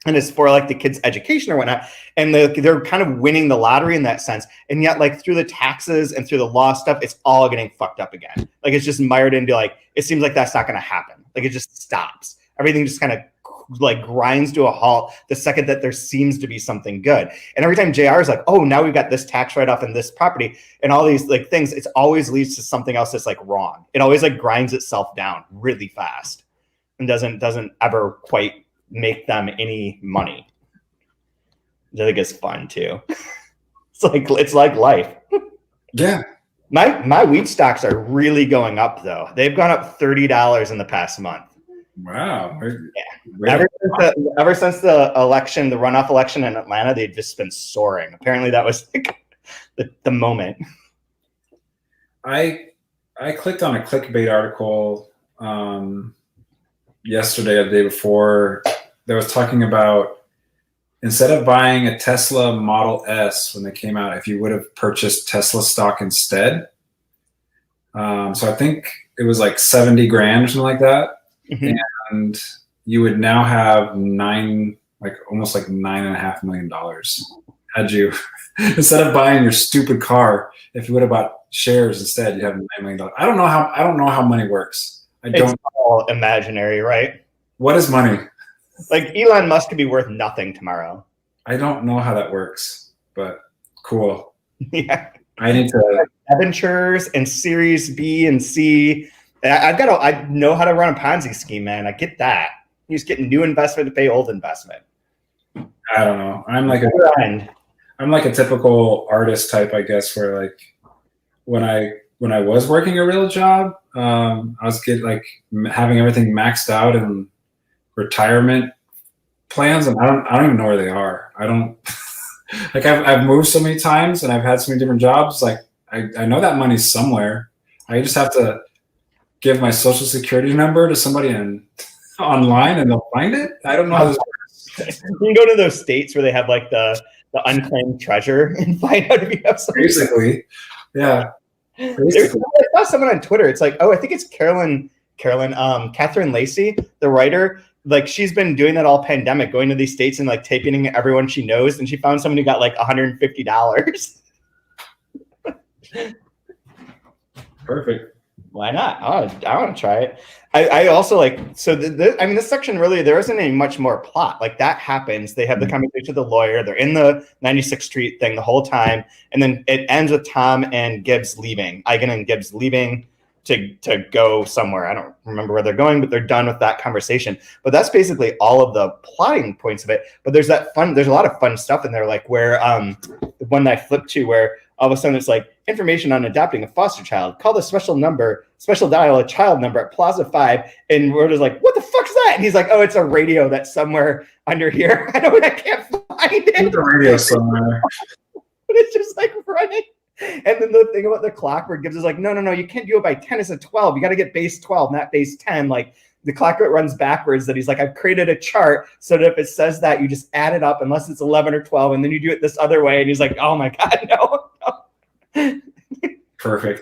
And it's for like the kids' education or whatnot. And they're kind of winning the lottery in that sense. And yet like through the taxes and through the law stuff, it's all getting fucked up again. Like, it's just mired into like, it seems like that's not going to happen. Like, it just stops. Everything just kind of like grinds to a halt the second that there seems to be something good. And every time JR is like, oh, now we've got this tax write-off and this property and all these like things, it always leads to something else that's like wrong. It always like grinds itself down really fast and doesn't ever quite make them any money. I think it's fun too. It's like life. Yeah. My wheat stocks are really going up though. They've gone up $30 in the past month. Wow. Yeah. Ever since the election, the runoff election in Atlanta, they've just been soaring. Apparently that was like the moment. I clicked on a clickbait article yesterday or the day before that was talking about instead of buying a Tesla Model S when they came out, if you would have purchased Tesla stock instead. So I think it was like 70 grand or something like that. Mm-hmm. And you would now have almost like $9.5 million had you, instead of buying your stupid car, if you would have bought shares instead, you have $9 million. I don't know how money works. It's all imaginary, right? What is money? Like Elon Musk could be worth nothing tomorrow. I don't know how that works, but cool. Yeah. I need to debentures and Series B and C. I know how to run a Ponzi scheme, man. I get that. You just get new investment to pay old investment. I don't know. I'm like a typical artist type, I guess, where like when I was working a real job, I was having everything maxed out in retirement plans, and I don't even know where they are. I don't like I've moved so many times and I've had so many different jobs. Like I know that money's somewhere. I just have to give my social security number to somebody online and they'll find it. I don't know how this works. You can go to those states where they have like the unclaimed treasure and find out if you have something. Basically, yeah. I saw someone on Twitter. It's like, I think it's Catherine Lacey, the writer. Like she's been doing that all pandemic, going to these states and like taping everyone she knows. And she found someone who got like $150. Perfect. Why not? I want to try it. I also like, so this section really, there isn't any much more plot. Like that happens. They have the conversation with the lawyer. They're in the 96th Street thing the whole time. And then it ends with Tom and Gibbs leaving, Eigen and Gibbs leaving to go somewhere. I don't remember where they're going, but they're done with that conversation. But that's basically all of the plotting points of it. But there's a lot of fun stuff in there, like where the one that I flipped to where all of a sudden it's like information on adopting a foster child. Call the special dial a child number at Plaza 5. And we're just like, what the fuck is that? And he's like, oh, it's a radio that's somewhere under here. I can't find it. There's a radio somewhere. But it's just like running. And then the thing about the clock where Gibbs is like, no, you can't do it by 10. It's a 12. You got to get base 12, not base 10. Like the clock runs backwards. That he's like, I've created a chart so that if it says that, you just add it up unless it's 11 or 12. And then you do it this other way. And he's like, oh my God, no. Perfect.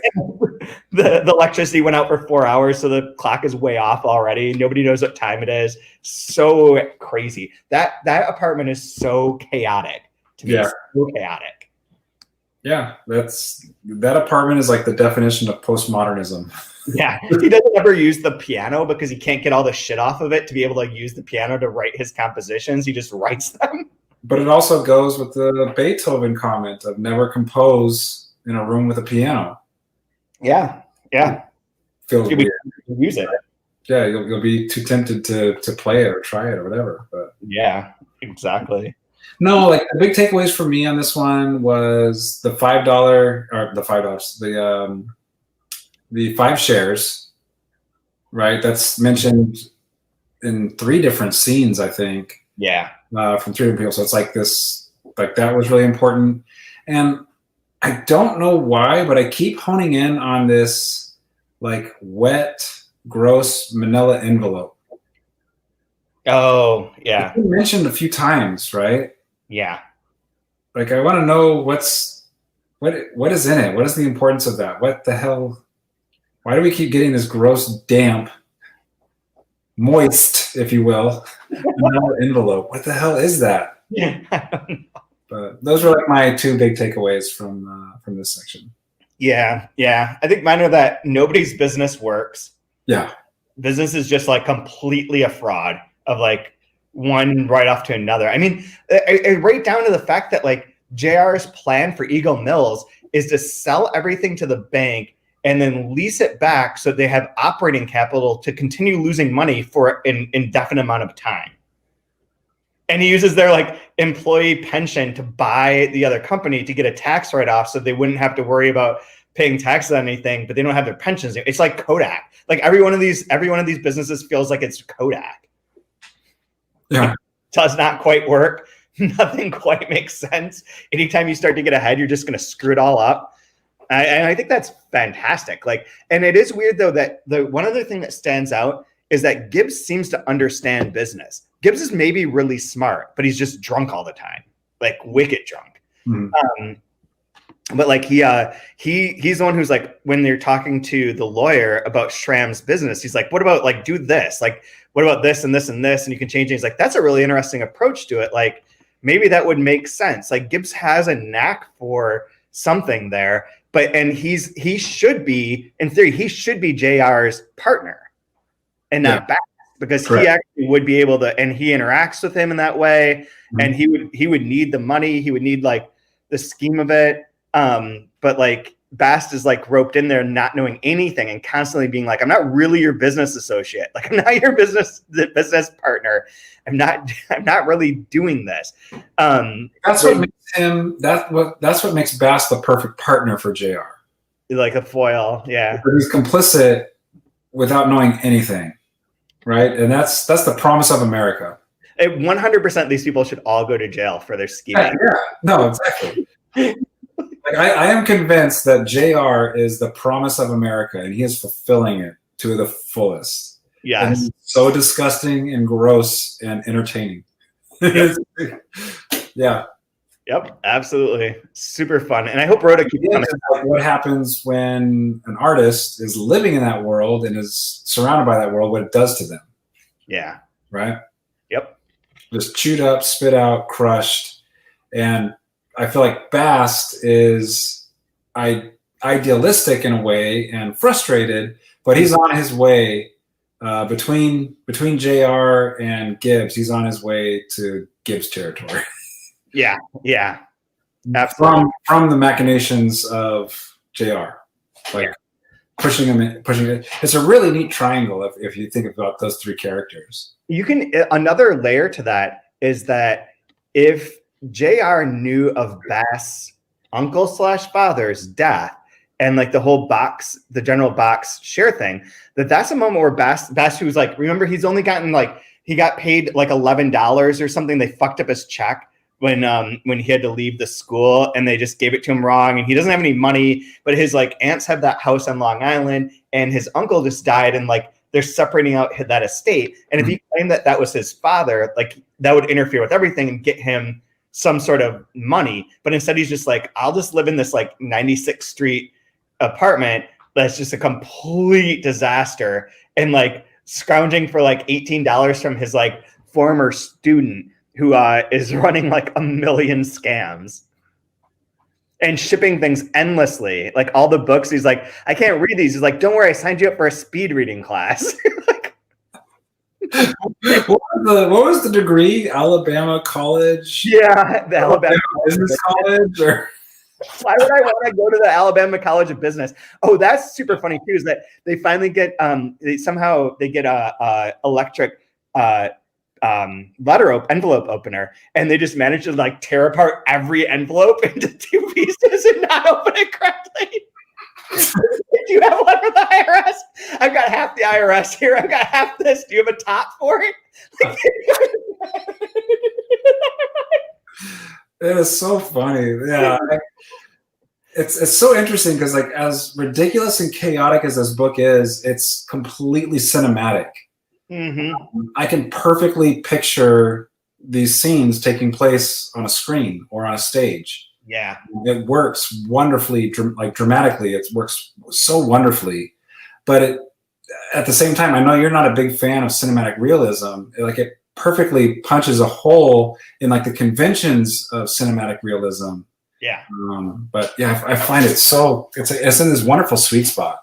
The electricity went out for 4 hours. So the clock is way off already. Nobody knows what time it is. So crazy. That apartment is so chaotic to me. Yeah. So chaotic. Yeah, that apartment is like the definition of postmodernism. Yeah, he doesn't ever use the piano because he can't get all the shit off of it to be able to use the piano to write his compositions. He just writes them. But it also goes with the Beethoven comment of never compose in a room with a piano. Yeah. Feels weird. Use it. Yeah, you'll be too tempted to play it or try it or whatever. But yeah, exactly. No, like the big takeaways for me on this one was the the 5 shares, right? That's mentioned in 3 different scenes, I think. Yeah. From 3 different people. So it's like this, like that was really important. And I don't know why, but I keep honing in on this like wet, gross manila envelope. Oh, yeah. It's been mentioned a few times, right? Yeah. Like I want to know what is in it? What is the importance of that? What the hell? Why do we keep getting this gross, damp, moist, if you will, envelope? What the hell is that? Yeah, I don't know. But those are like my 2 big takeaways from this section. Yeah. I think mine are that nobody's business works. Yeah. Business is just like completely a fraud of like one right off to another. I mean, right down to the fact that like JR's plan for Eagle Mills is to sell everything to the bank and then lease it back so they have operating capital to continue losing money for an indefinite amount of time. And he uses their like employee pension to buy the other company to get a tax write-off so they wouldn't have to worry about paying taxes on anything, but they don't have their pensions. It's like Kodak. Like every one of these businesses feels like it's Kodak. Yeah. It does not quite work. Nothing quite makes sense. Anytime you start to get ahead, you're just going to screw it all up. And I think that's fantastic. Like, and it is weird though that the one other thing that stands out is that Gibbs seems to understand business. Gibbs is maybe really smart, but he's just drunk all the time, like wicked drunk. But like he's the one who's like, when they're talking to the lawyer about Schramm's business, he's like, what about like do this? Like, what about this and this and this? And you can change it. He's like, that's a really interesting approach to it. Like maybe that would make sense. Like Gibbs has a knack for something there, and he should be, in theory, he should be JR's partner and not Bass, because he actually would be able to, and he interacts with him in that way. And he would need the money. He would need like the scheme of it. But like Bast is like roped in there not knowing anything and constantly being like, I'm not really your business associate. Like I'm not your business partner. I'm not really doing this. That's what makes him, that's what makes Bast the perfect partner for JR. Like a foil. Yeah. But he's complicit without knowing anything. Right. And that's the promise of America. 100% these people should all go to jail for their scheming. Yeah. No, exactly. Like I am convinced that JR is the promise of America, and he is fulfilling it to the fullest. Yes. And so disgusting and gross and entertaining. Yep. Yeah. Yep. Absolutely. Super fun. And I hope Rhoda keeps coming. Like what happens when an artist is living in that world and is surrounded by that world, what it does to them. Yeah. Right? Yep. Just chewed up, spit out, crushed. And I feel like Bast is idealistic in a way and frustrated, but he's on his way between JR and Gibbs. He's on his way to Gibbs territory. Yeah, yeah, absolutely. From the machinations of JR, like pushing him in, pushing it. It's a really neat triangle if you think about those three characters. You can another layer to that is that if JR knew of Bass' uncle/father's death and like the whole box, the general box share thing, that's a moment where Bass who was like, remember, he's only gotten like, he got paid like $11 or something. They fucked up his check when he had to leave the school, and they just gave it to him wrong, and he doesn't have any money, but his like aunts have that house on Long Island, and his uncle just died, and like they're separating out that estate. And if he claimed that was his father, like that would interfere with everything and get him some sort of money. But instead he's just like, I'll just live in this like 96th Street apartment that's just a complete disaster, and like scrounging for like $18 from his like former student who is running like a million scams and shipping things endlessly. Like all the books, he's like, I can't read these. He's like, don't worry, I signed you up for a speed reading class. Like, what was the degree? Alabama College? Yeah, the Alabama Business College? Or? Why would I want to go to the Alabama College of Business? Oh, that's super funny too, is that they finally get they get a electric envelope opener, and they just manage to like tear apart every envelope into two pieces and not open it correctly. Do you have one for the IRS? I've got half the IRS here. I've got half this. Do you have a top for it? It is so funny. Yeah. It's so interesting because like as ridiculous and chaotic as this book is, it's completely cinematic. Mm-hmm. I can perfectly picture these scenes taking place on a screen or on a stage. Yeah, it works wonderfully, like dramatically. It works so wonderfully, but at the same time, I know you're not a big fan of cinematic realism. It perfectly punches a hole in like the conventions of cinematic realism. Yeah, but yeah, I find it so it's in this wonderful sweet spot.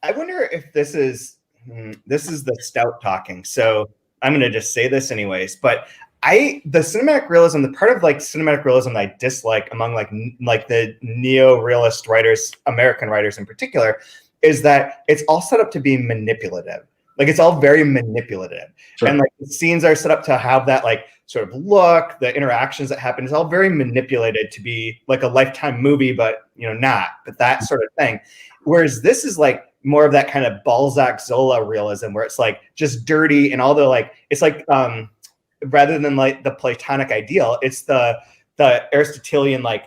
I wonder if this is the stout talking. So I'm going to just say this anyways, but the cinematic realism, the part of like cinematic realism that I dislike among like the neo-realist writers, American writers in particular, is that it's all set up to be manipulative. Like it's all very manipulative. Sure. And like the scenes are set up to have that like sort of look, the interactions that happen is all very manipulated to be like a Lifetime movie, but but that sort of thing. Whereas this is like more of that kind of Balzac Zola realism where it's like just dirty and all the like, it's like, rather than like the Platonic ideal, it's the Aristotelian, like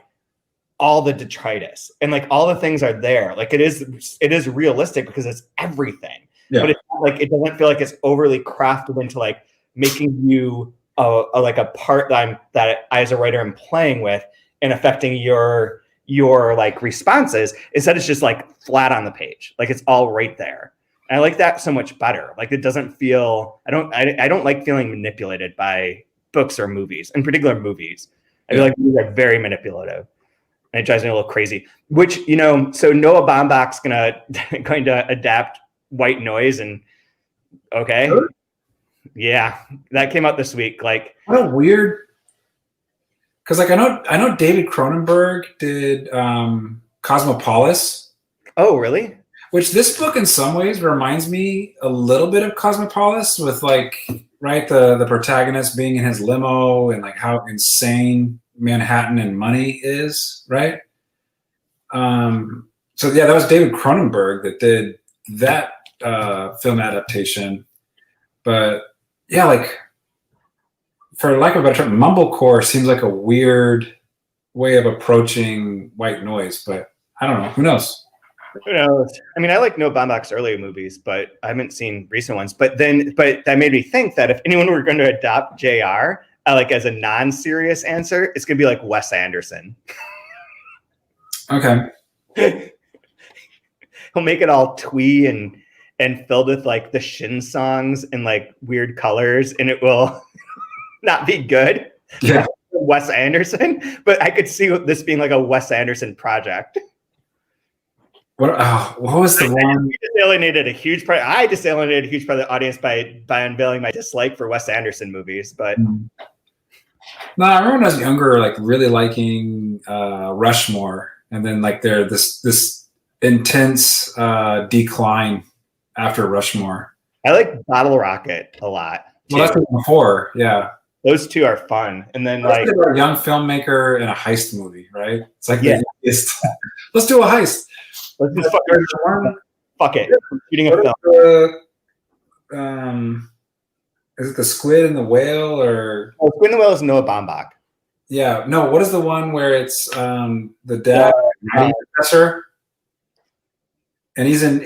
all the detritus and like all the things are there. Like it is realistic because it's everything. Yeah. But it's not like, it doesn't feel like it's overly crafted into like making you like a part that I as a writer am playing with and affecting your like responses. Instead, it's just like flat on the page, like it's all right there. And I like that so much better. Like it doesn't feel, I don't like feeling manipulated by books or movies, in particular movies. I feel like movies are very manipulative. And it drives me a little crazy. Which, you know, so Noah Baumbach's going to adapt White Noise, and okay. Really? Yeah, that came out this week. Like, what a weird, because like I know David Cronenberg did Cosmopolis. oh, really? Which this book in some ways reminds me a little bit of Cosmopolis, with like, right, the protagonist being in his limo and like how insane Manhattan and money is, right? So yeah, that was David Cronenberg that did that film adaptation. But yeah, like, for lack of a better term, mumblecore seems like a weird way of approaching White Noise, but I don't know. Who knows? Who knows? I mean, I like Noah Baumbach's earlier movies, but I haven't seen recent ones. But that made me think that if anyone were going to adopt JR, like as a non-serious answer, it's going to be like Wes Anderson. Okay. He'll make it all twee and filled with like the Shin songs and like weird colors, and it will not be good. Yeah. Wes Anderson, but I could see this being like a Wes Anderson project. What was the one? I alienated a huge part of the audience by unveiling my dislike for Wes Anderson movies. But no, I remember when I was younger, like really liking Rushmore, and then like this intense decline after Rushmore. I like Bottle Rocket a lot. Well, that's before, yeah. Those two are fun, and then like a young filmmaker in a heist movie, right? It's like let's do a heist. Let's just fuck it. Shooting a film. Is it the Squid and the Whale, or Squid and the Whale is Noah Baumbach. Yeah, no. What is the one where it's the dad professor, and he's in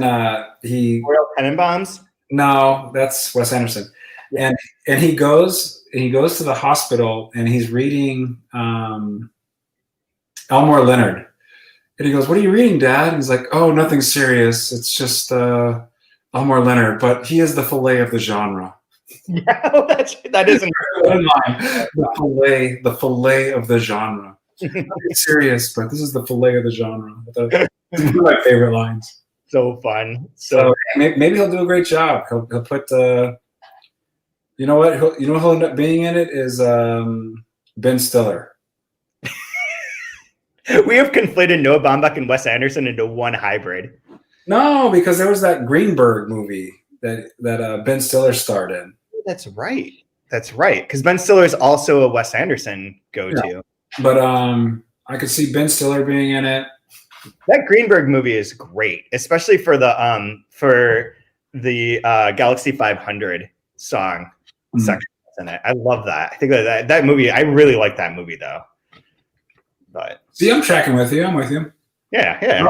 Royal Tenenbaums? No, that's Wes Anderson. Yeah. And he goes to the hospital and he's reading Elmore Leonard. And he goes, "What are you reading, Dad?" And he's like, "Oh, nothing serious. It's just Elmore Leonard, but he is the fillet of the genre." Yeah, that isn't line. The fillet of the genre. Nothing serious, but this is the fillet of the genre. These are my favorite lines. So fun. So maybe he'll do a great job. He'll put you know what? He'll end up being in it is Ben Stiller. We have conflated Noah Baumbach and Wes Anderson into one hybrid. No, because there was that Greenberg movie that Ben Stiller starred in. That's right. Because Ben Stiller is also a Wes Anderson go-to. Yeah. But I could see Ben Stiller being in it. That Greenberg movie is great, especially for the Galaxy 500 song section in it. I love that. I think that movie. I really like that movie though. But see, I'm tracking with you. I'm with you. Yeah.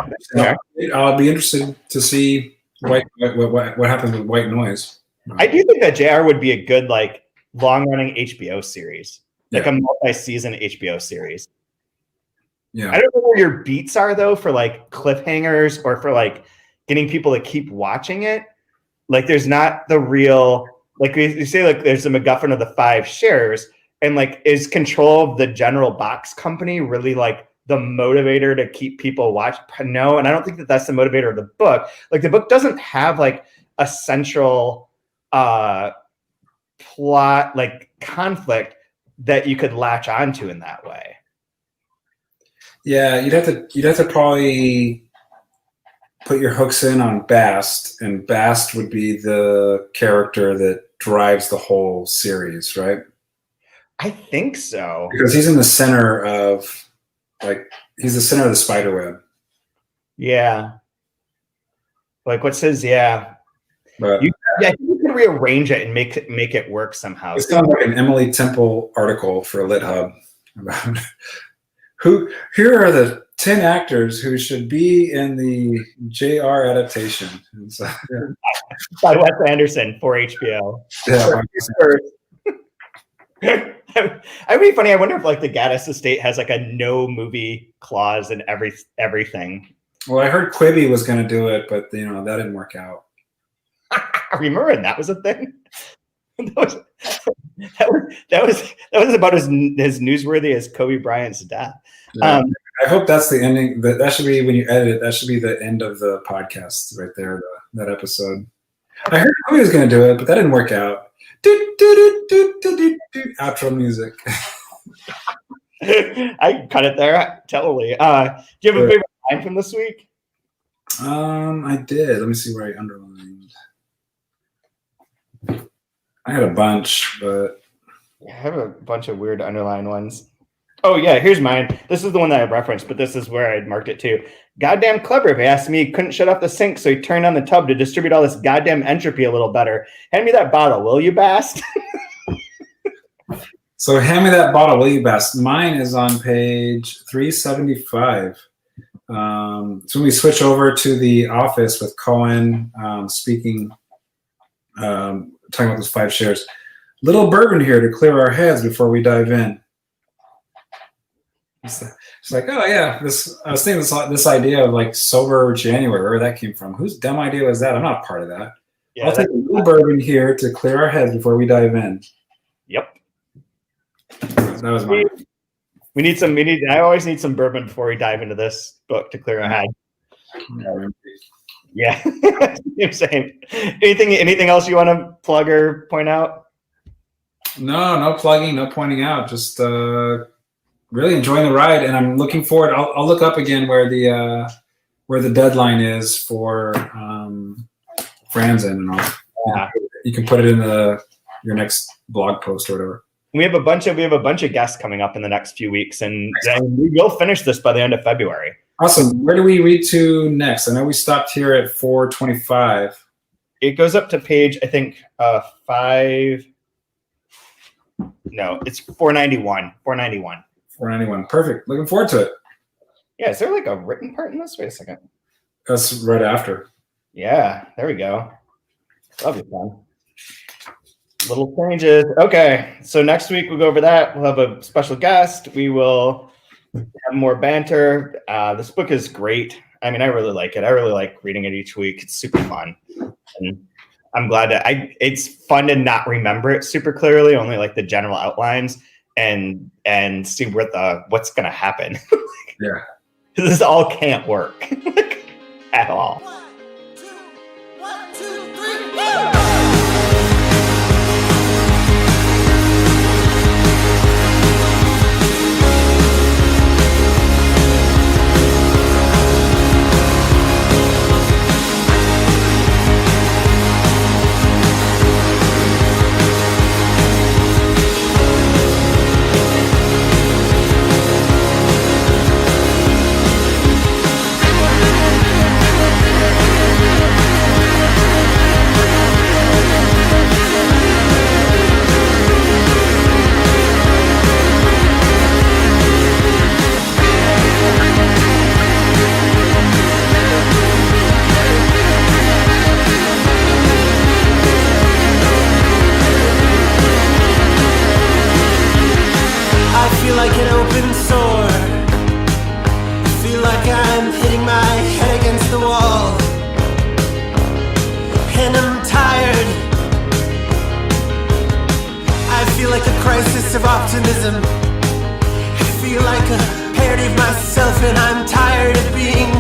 I'll be interested to see what happens with White Noise. I do think that JR would be a good like long-running HBO series, like a multi-season HBO series. Yeah. I don't know where your beats are though for like cliffhangers or for like getting people to keep watching it. Like there's not the real, like you say, like there's a MacGuffin of the 5 shares, and like is control of the general box company really like the motivator to keep people watch? No, and I don't think that that's the motivator of the book. Like the book doesn't have like a central plot, like conflict that you could latch onto in that way. Yeah, you'd have to probably put your hooks in on Bast, and Bast would be the character that drives the whole series, right? I think so. Because he's in the center of the center of the spider web. Yeah. Like what's his But you can rearrange it and make it work somehow. It's kind of like an Emily Temple article for LitHub about here are the 10 actors who should be in the JR adaptation. And so, By Wes Anderson for HBO. yeah. It'd be funny. I wonder if like the Gaddis estate has like a no movie clause in everything. Well, I heard Quibi was going to do it, but that didn't work out. I remember that was a thing. That was about as newsworthy as Kobe Bryant's death. Yeah. I hope that's the ending. That should be, when you edit it, that should be the end of the podcast right there, that episode. I heard Kobe was going to do it, but that didn't work out. Outro music. I cut it there, totally. Do you have a favorite line from this week? I did. Let me see where I underlined. I had a bunch, but I have a bunch of weird underlined ones. Oh yeah, here's mine. This is the one that I referenced, but this is where I marked it too. Goddamn clever. If he asked me, he couldn't shut off the sink, so he turned on the tub to distribute all this goddamn entropy a little better. Hand me that bottle, will you, Bast? So hand me that bottle, will you, Bast? Mine is on page 375. So we switch over to the office with Cohen speaking, talking about those 5 shares. Little bourbon here to clear our heads before we dive in. It's like, oh yeah, I was thinking this idea of like sober January, where that came from. Whose dumb idea was that? I'm not part of that. Yeah, I'll take a little bourbon here to clear our heads before we dive in. Yep. That was mine. I always need some bourbon before we dive into this book to clear our head. Yeah. Same. Anything else you want to plug or point out? No plugging, no pointing out. Just really enjoying the ride, and I'm looking forward. I'll look up again where the deadline is for Franzen and all. Yeah. You can put it in your next blog post or whatever. We have a bunch of guests coming up in the next few weeks, and we will finish this by the end of February. Awesome. Where do we read to next? I know we stopped here at 425. It goes up to page, I think, 5. No, it's 491. 491. Perfect. Looking forward to it. Yeah, is there like a written part in this? Wait a second. That's right after. Yeah, there we go. That'll be fun. Little changes. Okay, so next week we'll go over that. We'll have a special guest. We will have more banter. This book is great. I mean, I really like it. I really like reading it each week. It's super fun. And I'm glad that it's fun to not remember it super clearly, only like the general outlines and see what's going to happen. Yeah. This all can't work at all. 1, 2, 3, go! Like an open sore, I feel like I'm hitting my head against the wall, and I'm tired. I feel like a crisis of optimism. I feel like a parody of myself, and I'm tired of being